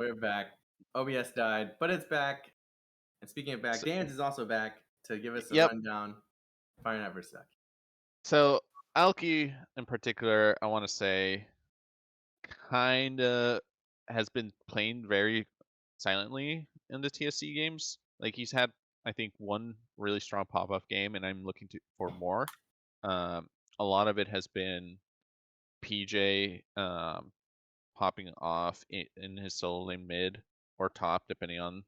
We're back. OBS died, but it's back. And speaking of back, Dan's is also back to give us a Yep. rundown. Fire Night vs. Suck. So Alki in particular, I want to say, kind of has been playing very silently in the TSC games. Like he's had, I think, one really strong pop-up game, and I'm looking for more. A lot of it has been PJ popping off in his solo lane mid or top, depending on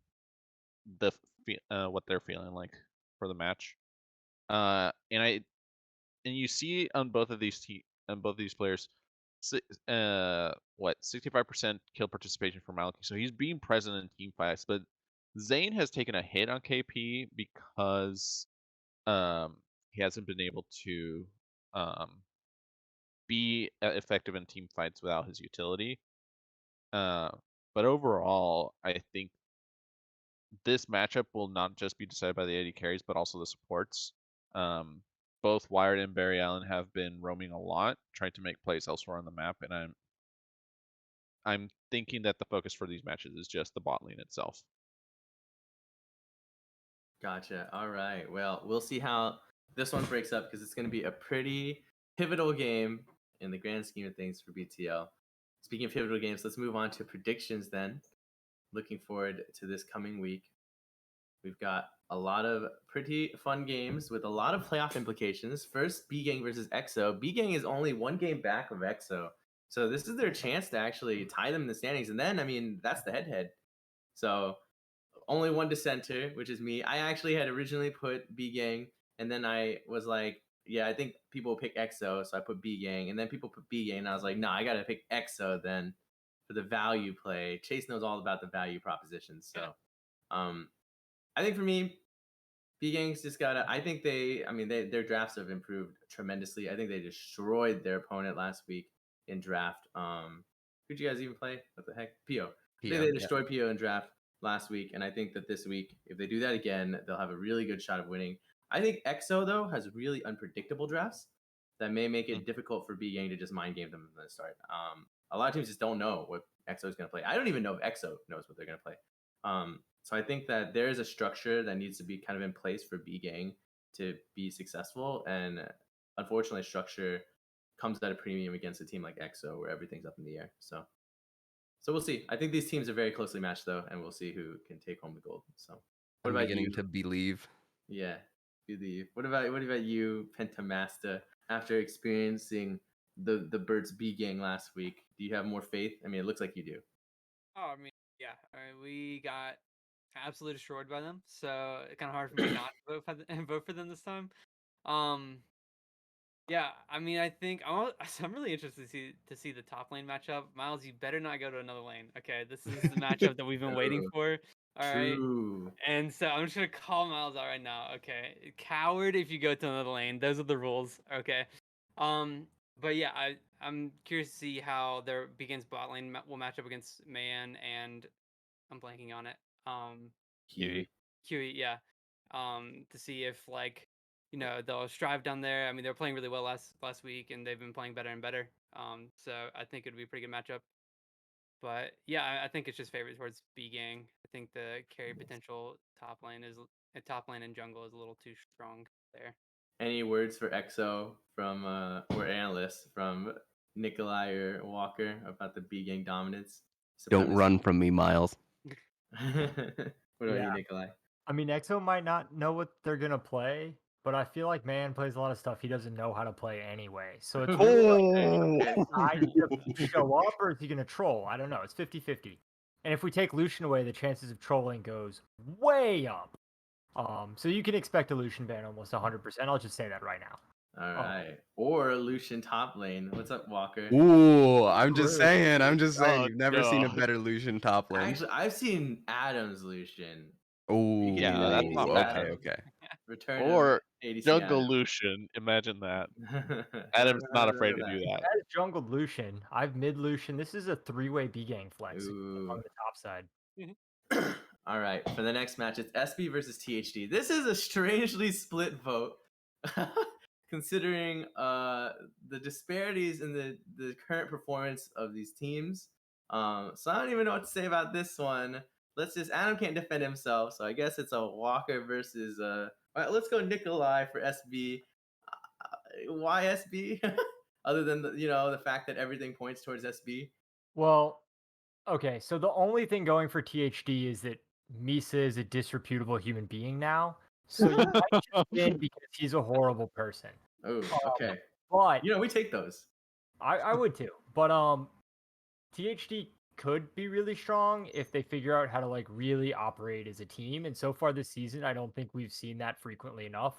what they're feeling like for the match. And you see on both of these players, 65% kill participation for Maliki. So he's being present in team fights, but Zane has taken a hit on KP because he hasn't been able to be effective in team fights without his utility. But overall, I think this matchup will not just be decided by the AD carries, but also the supports. Both Wired and Barry Allen have been roaming a lot, trying to make plays elsewhere on the map, and I'm thinking that the focus for these matches is just the bot lane itself. Gotcha. All right. Well, we'll see how this one breaks up because it's going to be a pretty pivotal game in the grand scheme of things for BTL. Speaking of pivotal games, let's move on to predictions then. Looking forward to this coming week. We've got a lot of pretty fun games with a lot of playoff implications. First, B-Gang versus EXO. B-Gang is only one game back of EXO. So this is their chance to actually tie them in the standings. And then, I mean, that's the head-to-head. So only one dissenter, which is me. I actually had originally put B-Gang. And then I was like, yeah, I think people pick EXO. So I put B-Gang. And then people put B-Gang. And I was like, no, I got to pick EXO then for the value play. Chase knows all about the value propositions. So I think for me, B-Gang's just gotta. I think their drafts have improved tremendously. I think they destroyed their opponent last week in draft. Who'd you guys even play? What the heck? PO. I think they destroyed PO in draft last week, and I think that this week, if they do that again, they'll have a really good shot of winning. I think EXO though has really unpredictable drafts that may make it difficult for B-Gang to just mind game them from the start. A lot of teams just don't know what EXO is going to play. I don't even know if EXO knows what they're going to play. So I think that there is a structure that needs to be kind of in place for B-Gang to be successful. And unfortunately, structure comes at a premium against a team like EXO where everything's up in the air. So we'll see. I think these teams are very closely matched though, and we'll see who can take home the gold. So what I'm about beginning you? to believe. Yeah, believe. What about you, Pentamaster? After experiencing the Birds B-Gang last week, do you have more faith? I mean, it looks like you do. Oh, I mean, yeah. We got absolutely destroyed by them, so it's kind of hard for me not to vote for them this time. Yeah, I mean, I think I'm really interested to see the top lane matchup. Miles, you better not go to another lane. Okay, this is the matchup that we've been waiting for. All right. True. And so I'm just gonna call Miles out right now. Okay, coward if you go to another lane. Those are the rules. Okay. But yeah, I'm curious to see how their begins bot lane will match up against Mayan and I'm blanking on it. Kiwi. Kiwi, yeah. To see if they'll strive down there. I mean, they were playing really well last week, and they've been playing better and better. So I think it'd be a pretty good matchup. But yeah, I think it's just favored towards B-Gang. I think the carry potential top lane and jungle is a little too strong there. Any words for EXO from or analysts from Nikolai or Walker about the B-Gang dominance? Don't run from me, Miles. What about you, Nikolai? I mean, EXO might not know what they're gonna play, but I feel like Man plays a lot of stuff he doesn't know how to play anyway. So it's really to show up or is he gonna troll? I don't know. It's 50-50. And if we take Lucian away, the chances of trolling goes way up. So you can expect a Lucian ban almost 100%. I'll just say that right now. All right. Or Lucian top lane. What's up, Walker? Ooh, I'm just saying. You've never no. seen a better Lucian top lane. Actually, I've seen Adam's Lucian. Oh, Yeah, that's not bad. okay. Return Or of ADC Jungle Adam. Lucian. Imagine that. Adam's not afraid to do that. That is jungled Lucian. I've mid Lucian. This is a 3-way B-Gang flex Ooh. on the top side. All right, for the next match, it's SB versus THD. This is a strangely split vote, considering the disparities in the current performance of these teams. So I don't even know what to say about this one. Adam can't defend himself, so I guess it's a Walker versus all right, let's go Nikolai for SB. Why SB? Other than the fact that everything points towards SB. Well, okay, so the only thing going for THD is that Misa is a disreputable human being now. So you might just win because he's a horrible person. Oh, okay. But We take those. I would too. But THD could be really strong if they figure out how to like really operate as a team. And so far this season, I don't think we've seen that frequently enough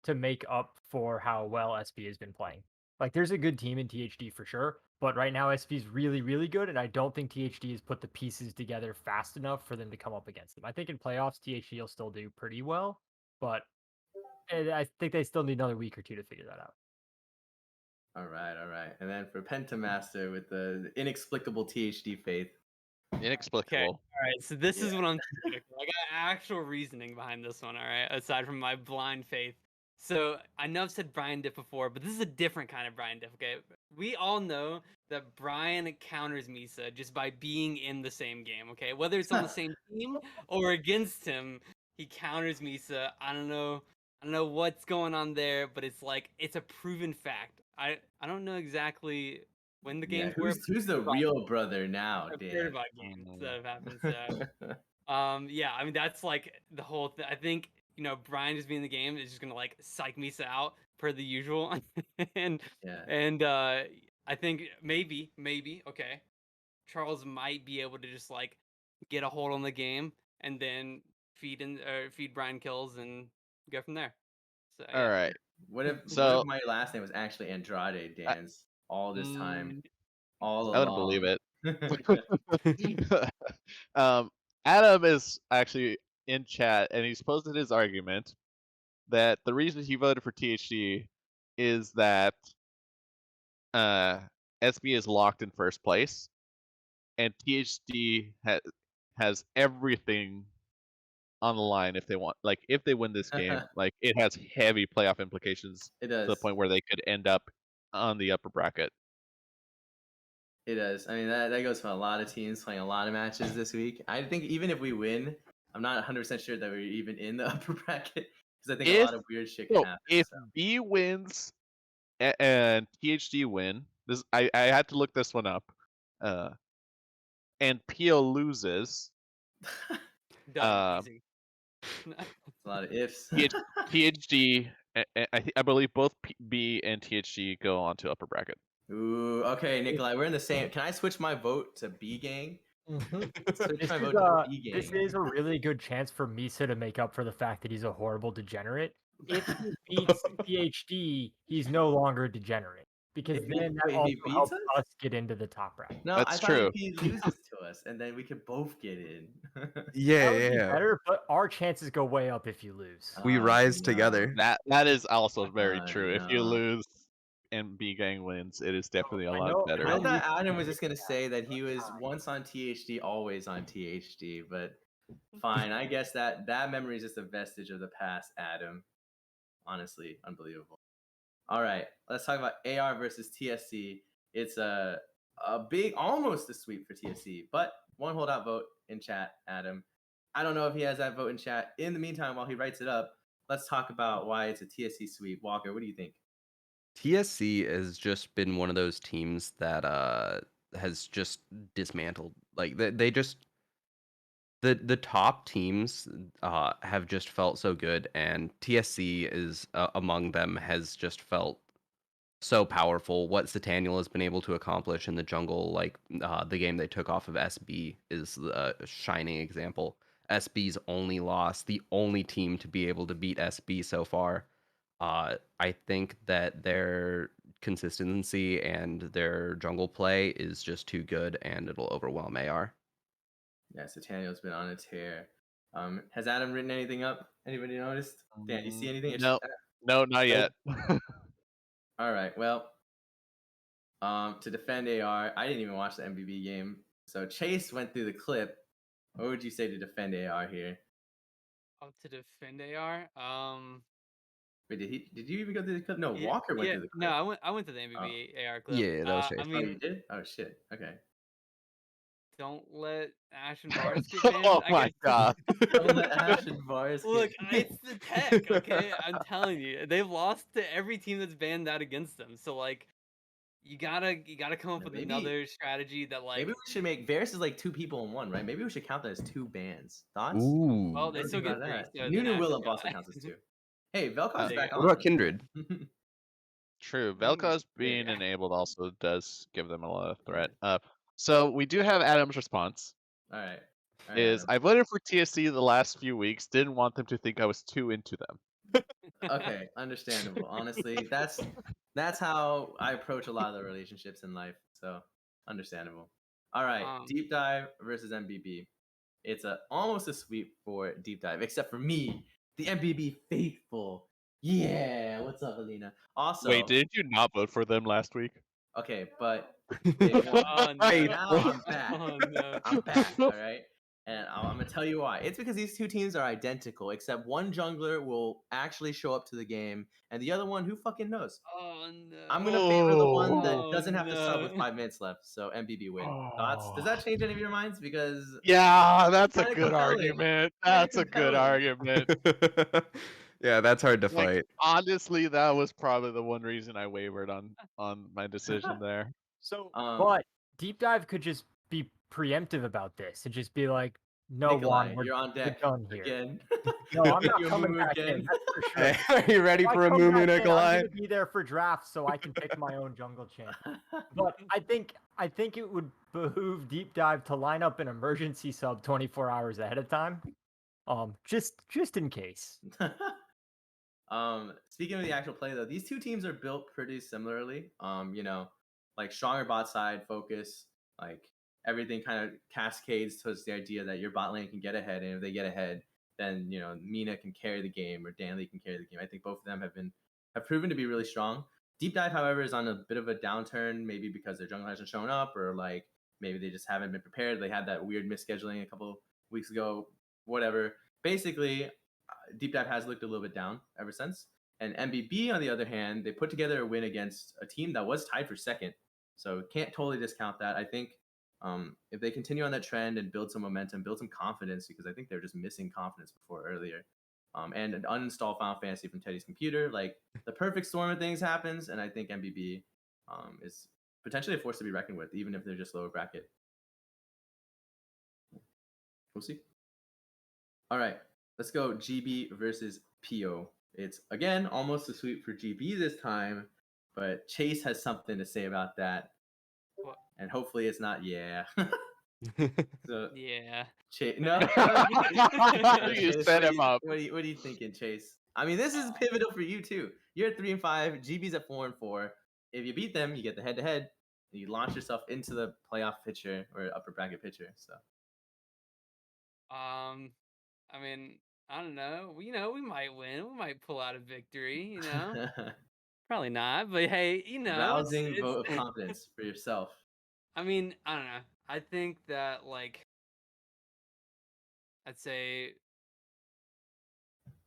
to make up for how well SB has been playing. Like there's a good team in THD for sure, but right now SB is really, really good, and I don't think THD has put the pieces together fast enough for them to come up against them. I think in playoffs THD will still do pretty well, but I think they still need another week or two to figure that out. All right. And then for Pentamaster with the inexplicable THD faith. Inexplicable. Okay. All right. So this is what I'm thinking. I got actual reasoning behind this one. All right. Aside from my blind faith. So I know I've said Brian Dip before, but this is a different kind of Brian Dip. Okay. We all know that Brian counters Misa just by being in the same game. Okay. Whether it's on the same team or against him, he counters Misa. I don't know what's going on there, but it's like it's a proven fact. I don't know exactly when the games were. Who's the real brother now, I've Dan? heard about games that have happened. So, yeah, I mean that's like the whole thing. I think Brian just being in the game is just gonna like psych Misa out per the usual, and I think maybe okay, Charles might be able to just like get a hold on the game and then feed Brian kills and go from there. So All yeah. right. What if my last name was actually Andrade, Dan's, all this time? All I wouldn't believe along. it. Adam is actually in chat, and he's posted his argument that the reason he voted for THD is that SB is locked in first place, and THD has everything on the line if they want. Like, if they win this game, like it has heavy playoff implications It to the does. point where they could end up on the upper bracket. It does. I mean, that goes for a lot of teams playing a lot of matches this week. I think even if we win, I'm not 100% sure that we're even in the upper bracket because I think a lot of weird shit can happen. If B wins and THD win, I had to look this one up, and PO loses, Done. Easy. a lot of ifs. THD, I believe both B and THD go on to upper bracket. Ooh, okay, Nikolai, we're in the same. Can I switch my vote to B gang? This is a really good chance for Misa to make up for the fact that he's a horrible degenerate. If he beats PhD, he's no longer a degenerate because then that also helps us get into the top bracket. No, that's I true. thought if he loses to us, and then we could both get in. Yeah, that would be better, but our chances go way up if you lose. We rise together. That is also very true. No. If you lose and B gang wins, it is definitely a lot better. I thought Adam was just gonna say that he was once on THD, always on THD, but fine. I guess that memory is just a vestige of the past, Adam. Honestly, unbelievable. All right, let's talk about AR versus TSC. It's a big, almost a sweep for TSC, but one holdout vote in chat, Adam. I don't know if he has that vote in chat. In the meantime, while he writes it up, let's talk about why it's a TSC sweep. Walker, what do you think? TSC has just been one of those teams that has just dismantled. Like they just the top teams have just felt so good, and TSC is among them, has just felt so powerful. What Sataniel has been able to accomplish in the jungle, like the game they took off of SB, is a shining example. SB's only loss, the only team to be able to beat SB so far. I think that their consistency and their jungle play is just too good, and it'll overwhelm AR. Yeah, Sataniel's been on a tear. Has Adam written anything up? Anybody noticed? Dan, you see anything? No, not yet. All right. Well, to defend AR, I didn't even watch the MVB game. So Chase went through the clip. What would you say to defend AR here? To defend AR, Wait, did you even go through the clip? No, Walker went through the clip. No, I went to the MVB AR clip. Yeah, that was Chase. I mean, you did? Oh shit. Okay. don't let Ash and Varus get banned. Oh I my guess. god. Don't let Ash and Varus Look, get- it's the tech, okay? I'm telling you, they've lost to every team that's banned that against them. So like, you gotta come up Yeah, with maybe- another strategy that like. Maybe we should make Varus is like 2 people in one, right? Maybe we should count that as 2 bans. Thoughts? Ooh. Well, they Never still think get about 3. that. So then Nunu Ash Willump got also it. counts as 2. Hey, Velkov's There you back go. on. What about Kindred? True. Mm, Vel'Koz being yeah. enabled also does give them a lot of threat. So we do have Adam's response. All right. Is Adam. I voted for TSC the last few weeks. Didn't want them to think I was too into them. Okay, understandable. Honestly, that's how I approach a lot of the relationships in life. So understandable. All right, Deep Dive versus MBB. It's almost a sweep for Deep Dive, except for me, the MBB faithful. Yeah, what's up, Alina? Also, Wait, did you not vote for them last week? okay, but they won. Oh no! Now I'm back. Oh no! I'm back. All right. And I'm gonna tell you why. It's because these 2 teams are identical, except one jungler will actually show up to the game, and the other one, who fucking knows? Oh no! I'm gonna favor the one that Oh, doesn't have to sub with no. 5 minutes left. So MBB win. Thoughts? Does that change any of your minds? Because Yeah, that's a Kinda good compelling. argument. Kinda That's a good compelling. argument. Yeah, that's hard to Like, fight. honestly, that was probably the one reason I wavered on my decision there. So, Um, but Deep Dive could just be preemptive about this and just be like, no, Nikolai, Juan, we're you're on deck done here. again. No, I'm not You coming move back again. in. That's for sure. Hey, are you ready If I for a come moo back in, I'm Nikolai? gonna be there for drafts so I can pick my own jungle champ. But I think it would behoove Deep Dive to line up an emergency sub 24 hours ahead of time. Just in case. Speaking of the actual play though, these 2 teams are built pretty similarly. You know, like stronger bot side focus, like everything kind of cascades towards the idea that your bot lane can get ahead, and if they get ahead, then you know Mina can carry the game or Danley can carry the game. I think both of them have proven to be really strong. Deep Dive, however, is on a bit of a downturn, maybe because their jungle hasn't shown up, or like maybe they just haven't been prepared. They had that weird misscheduling a couple weeks ago, whatever. Basically, Deep Dive has looked a little bit down ever since. And MBB, on the other hand, they put together a win against a team that was tied for second. So can't totally discount that. I think if they continue on that trend and build some momentum, build some confidence, because I think they're just missing confidence before earlier. And uninstall Final Fantasy from Teddy's computer, like the perfect storm of things happens. And I think MBB is potentially a force to be reckoned with, even if they're just lower bracket. We'll see. All right, let's go GB versus PO. It's again almost a sweep for GB this time, but Chase has something to say about that. What? And hopefully it's not yeah. So Yeah. Chase, no. You Chase, set him up. What are you thinking, Chase? I mean, this is pivotal for you too. You're at 3-5. GB's at 4-4. If you beat them, you get the head-to-head. You launch yourself into the playoff picture or upper bracket picture. So I mean, I don't know. We might win. We might pull out a victory. Probably not. But hey, rousing vote of confidence for yourself. I mean, I don't know. I think that like, I'd say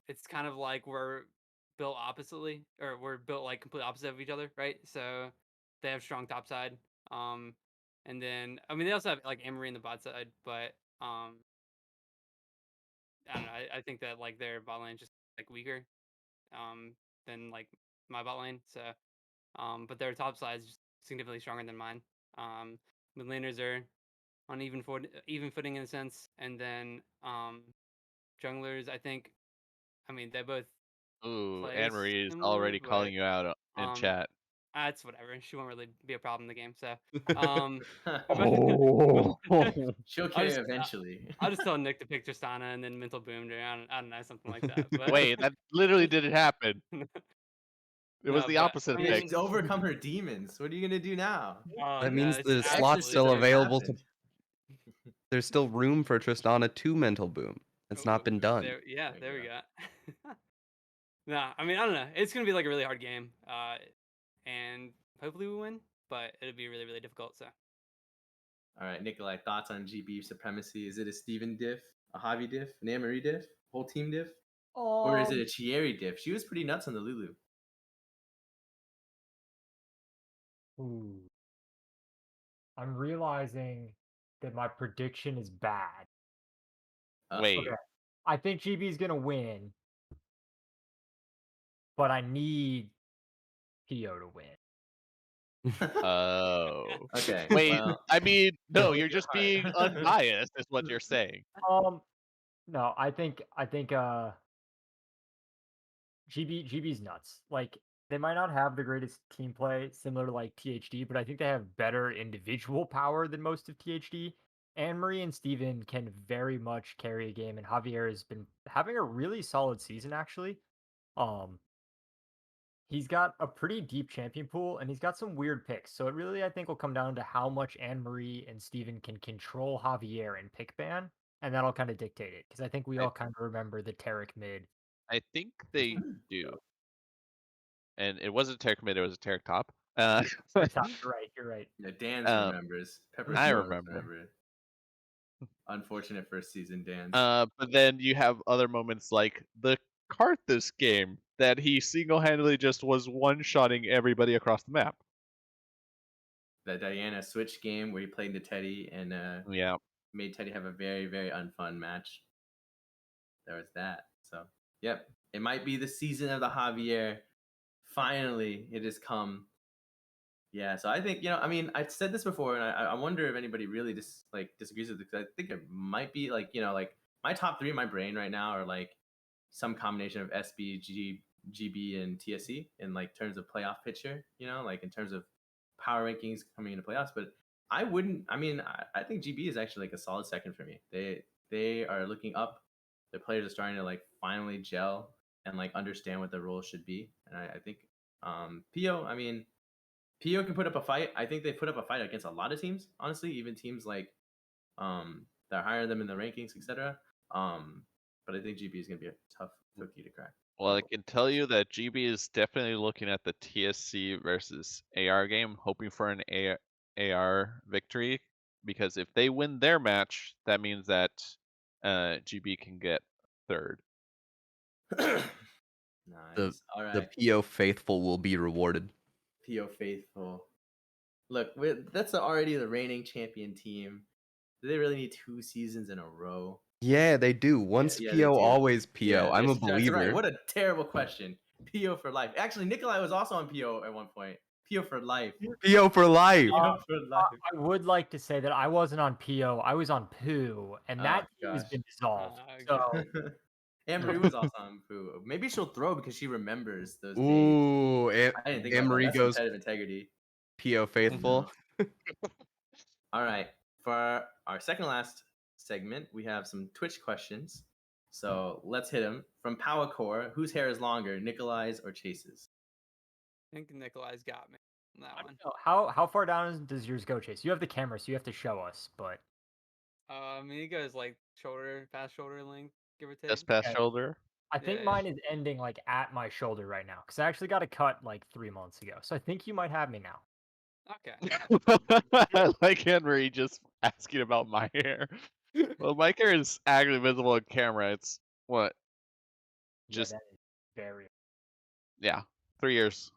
it's kind of like we're built oppositely, or we're built like complete opposite of each other, right? So they have strong top side, and then I mean they also have like Emery in the bot side, but I don't know. I think that like their bot lane is just like weaker, than like my bot lane. So, but their top side is just significantly stronger than mine. Mid laners are on even footing in a sense, and then junglers. I think, I mean they both Ooh, play Anne-Marie is similar, already but calling you out in chat. that's whatever. She won't really be a problem in the game. So, She'll I'll carry just, eventually. I'll just tell Nick to pick Tristana and then mental boom her. I don't know, something like that. But Wait, that literally didn't happen. It was No, the but, opposite I Yeah, pick. she's overcome her demons. What are you gonna do now? Oh, That no, means it's the actually- slot's still Exorcism available to. happened. There's still room for Tristana to mental boom. It's not been done. There, yeah, There there you we go. Nah, I mean, I don't know. It's gonna be like a really hard game, and hopefully we win, but it'll be really, really difficult. So, All right, Nikolai, thoughts on GB supremacy? Is it a Steven diff, a Javi diff, an Anne-Marie diff, whole team diff? Or is it a Chieri diff? She was pretty nuts on the Lulu. Ooh. I'm realizing then my prediction is bad. Wait. Okay. I think GB is gonna win, but I need PO to win. Oh. Okay. Wait. Well, I mean, no, follow you're your just heart. being unbiased, is what you're saying. No, I think GB's nuts. Like they might not have the greatest team play, similar to like THD, but I think they have better individual power than most of THD. Anne Marie and Steven can very much carry a game, and Javier has been having a really solid season actually. He's got a pretty deep champion pool, and he's got some weird picks. So it really, I think, will come down to how much Anne Marie and Steven can control Javier and pick ban, and that'll kind of dictate it. Because I think we all kind of remember the Tarek mid. I think they do. And it wasn't Tarek mid, it was a Tarek top. You're right. You're right. Yeah, Dan's remembers. Pepper I still remember. remember. Unfortunate first season, Dan. But then you have other moments like the Karthus game that he single-handedly just was one-shotting everybody across the map. The Diana Switch game where he played into Teddy and Yeah. made Teddy have a very, very unfun match. There was that. So, yep. It might be the season of the Javier. Finally, it has come. Yeah, so I think, I mean, I've said this before, and I wonder if anybody really disagrees with it, because I think it might be like my top three in my brain right now are like some combination of SB, GB, and TSC in like terms of playoff picture, like in terms of power rankings coming into playoffs. But I think GB is actually like a solid second for me. They are looking up. Their players are starting to like finally gel and like understand what their role should be. And I think PO, PO can put up a fight. I think they put up a fight against a lot of teams, honestly, even teams like that are higher than them in the rankings, etc. But I think GB is going to be a tough cookie to crack. Well, I can tell you that GB is definitely looking at the TSC versus AR game, hoping for an AR victory, because if they win their match, that means that GB can get third. Nice. All The right. PO faithful will be rewarded. PO faithful. Look, that's already the reigning champion team. Do they really need 2 seasons in a row? Yeah, they do. Once Yeah, PO, they do. always PO. Yeah, I'm a that's believer. right. What a terrible question. PO for life. Actually, Nikolai was also on PO at one point. PO for life. PO for life. PO for life. I would like to say that I wasn't on PO. I was on Poo, and that team has gosh. been dissolved. Oh, So Anne-Marie was also on Poo. Maybe she'll throw because she remembers those days. Ooh, I didn't think about that. Anne-Marie That's goes competitive integrity. PO faithful. All right. For our second last segment, we have some Twitch questions. So let's hit them. From Power Core, whose hair is longer, Nikolai's or Chase's? I think Nikolai's got me on that I one. don't know. How far down does yours go, Chase? You have the camera, so you have to show us. But I mean, he goes like past shoulder length, give or take. Just past Okay. shoulder. I think Yeah. mine is ending like at my shoulder right now because I actually got a cut like 3 months ago. So I think you might have me now. Okay. I like Henry just asking about my hair. Well, my hair is actually visible on camera. It's what? Just Yeah, that is very. yeah, 3 years.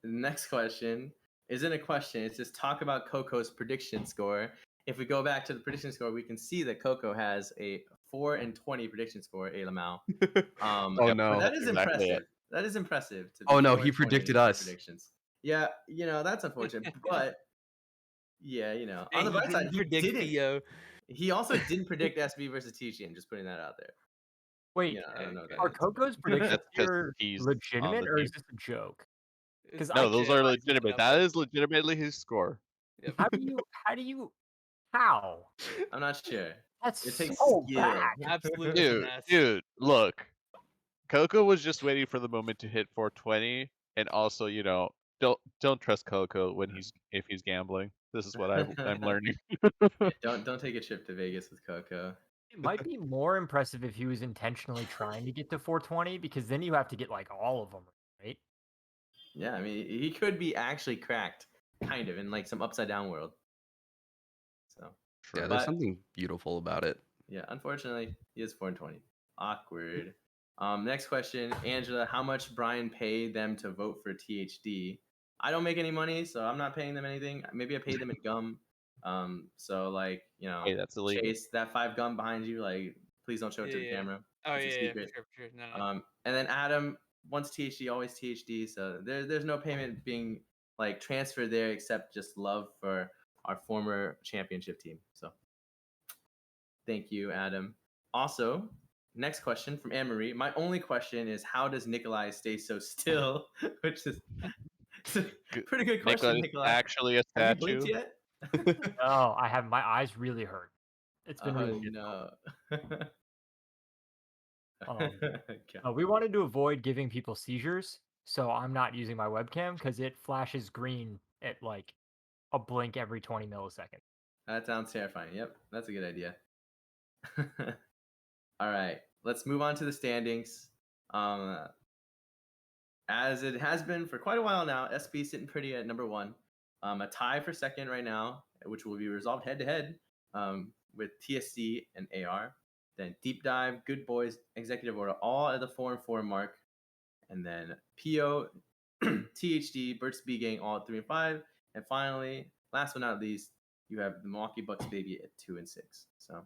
Next question isn't a question. It's just talk about Coco's prediction score. If we go back to the prediction score, we can see that Coco has a 4-20 prediction score. Lamau. Oh Yep, no. But that is Exactly impressive. it. That is impressive. To be Oh no, he 4-20 predicted in us. predictions. Yeah, that's unfortunate. But yeah, on the Hey, bright side, he predict didn't. PO. He also didn't predict SB versus TGN. Just putting that out there. Wait, I don't know what that are is. Coco's predictions That's 'cause here he's on legitimate the or is team. this a joke? It's No, I those legit. are I set it legitimate. up That like- is legitimately his score. Yep. How? I'm not sure. That's It takes so skill. bad. Absolute Dude, finesse. dude, look. Coco was just waiting for the moment to hit 420, and also, don't trust Coco when if he's gambling. This is what I'm learning. Don't take a trip to Vegas with Coco. It might be more impressive if he was intentionally trying to get to 420 because then you have to get like all of them, right? Yeah, I mean, he could be actually cracked, kind of, in like some upside down world. So Yeah, But- there's something beautiful about it. yeah, unfortunately, he is 4-20. Awkward. Next question, Angela. How much Brian paid them to vote for THD? I don't make any money, so I'm not paying them anything. Maybe I paid them in gum. So like, you know, Hey, that's illegal. Chase, that 5 gum behind you, like, please don't show it to the Yeah. camera. Oh It's a yeah, secret. for sure. No. And then Adam, once THD, always THD. So there's no payment being like transferred there except just love for our former championship team. So thank you, Adam. Also, next question from Anne Marie. My only question is, how does Nikolai stay so still? Which is a pretty good question, Nikolai is Nikolai. actually a Have you blinked statue. yet? No, I have my eyes really hurt. It's been Oh really difficult. no. Okay. We wanted to avoid giving people seizures, so I'm not using my webcam because it flashes green at like a blink every 20 milliseconds. That sounds terrifying. Yep, that's a good idea. All right, let's move on to the standings. As it has been for quite a while now, SB sitting pretty at number 1. A tie for second right now, which will be resolved head to head with TSC and AR. Then Deep Dive, Good Boys, Executive Order, all at the 4-4 mark. And then PO, THD, Burt's B Gang, all at 3 and 5. And finally, last but not least, you have the Milwaukee Bucks baby at 2 and 6. So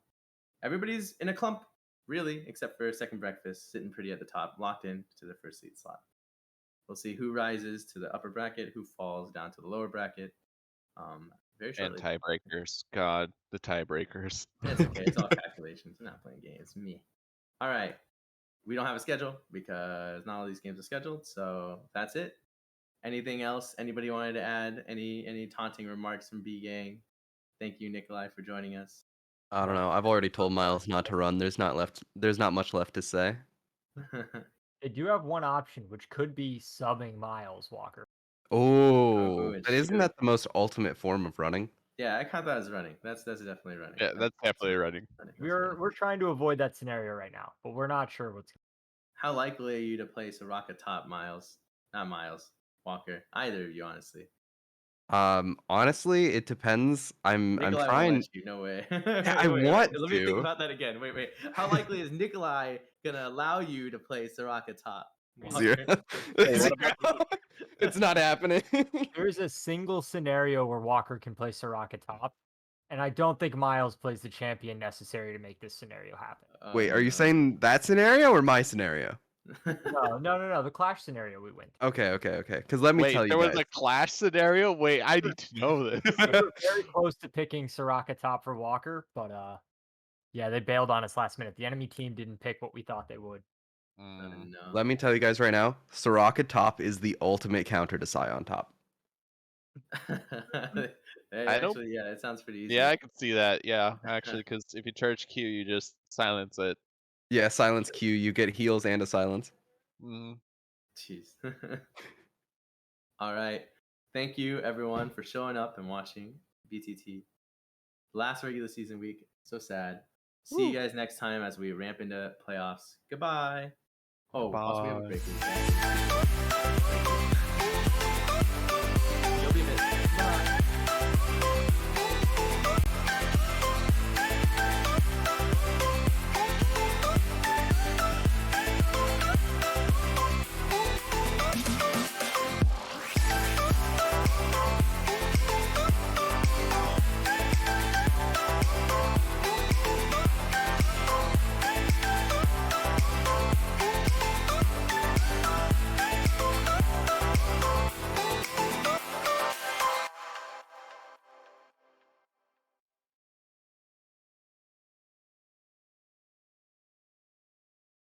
everybody's in a clump, really, except for Second Breakfast, sitting pretty at the top, locked in to the first seed slot. We'll see who rises to the upper bracket, who falls down to the lower bracket. Very And shortly. tiebreakers. God, the tiebreakers. It's okay. It's all calculations. We're not playing games. Me. All right. We don't have a schedule because not all these games are scheduled. So that's it. Anything else anybody wanted to add? Any taunting remarks from B Gang? Thank you, Nikolai, for joining us. I don't know. I've already told Miles not to run. There's not much left to say. They do have one option, which could be subbing Miles Walker. Oh, it's but isn't true. that the most ultimate form of running? Yeah, I count that as running. That's definitely running. Yeah, that's definitely running. We're trying to avoid that scenario right now, but we're not sure what's. How likely are you to play Soraka top, Miles? Not Miles, Walker. Either of you, honestly. Honestly, it depends. I'm Nikolai trying. won't let you. No way. I want Let me think to. about that again. Wait. How likely is Nikolai gonna allow you to play Soraka top? Zero. Hey, Zero. It's not happening. There's a single scenario where Walker can play Soraka top, and I don't think Miles plays the champion necessary to make this scenario happen. Wait, are you saying that scenario or my scenario? No. The clash scenario we went. Okay. Because let me tell you there guys. was a clash scenario? Wait, I need to know this. We were very close to picking Soraka top for Walker, but yeah, they bailed on us last minute. The enemy team didn't pick what we thought they would. No. Let me tell you guys right now, Soraka top is the ultimate counter to Scion top. Actually, yeah, it sounds pretty easy. Yeah, I can see that. Yeah, actually, because if you charge Q, you just silence it. Yeah, silence Q, you get heals and a silence. Jeez. All right. Thank you, everyone, for showing up and watching BTT. Last regular season week. So sad. See you guys next time as we ramp into playoffs. Goodbye. Oh, also we have a break.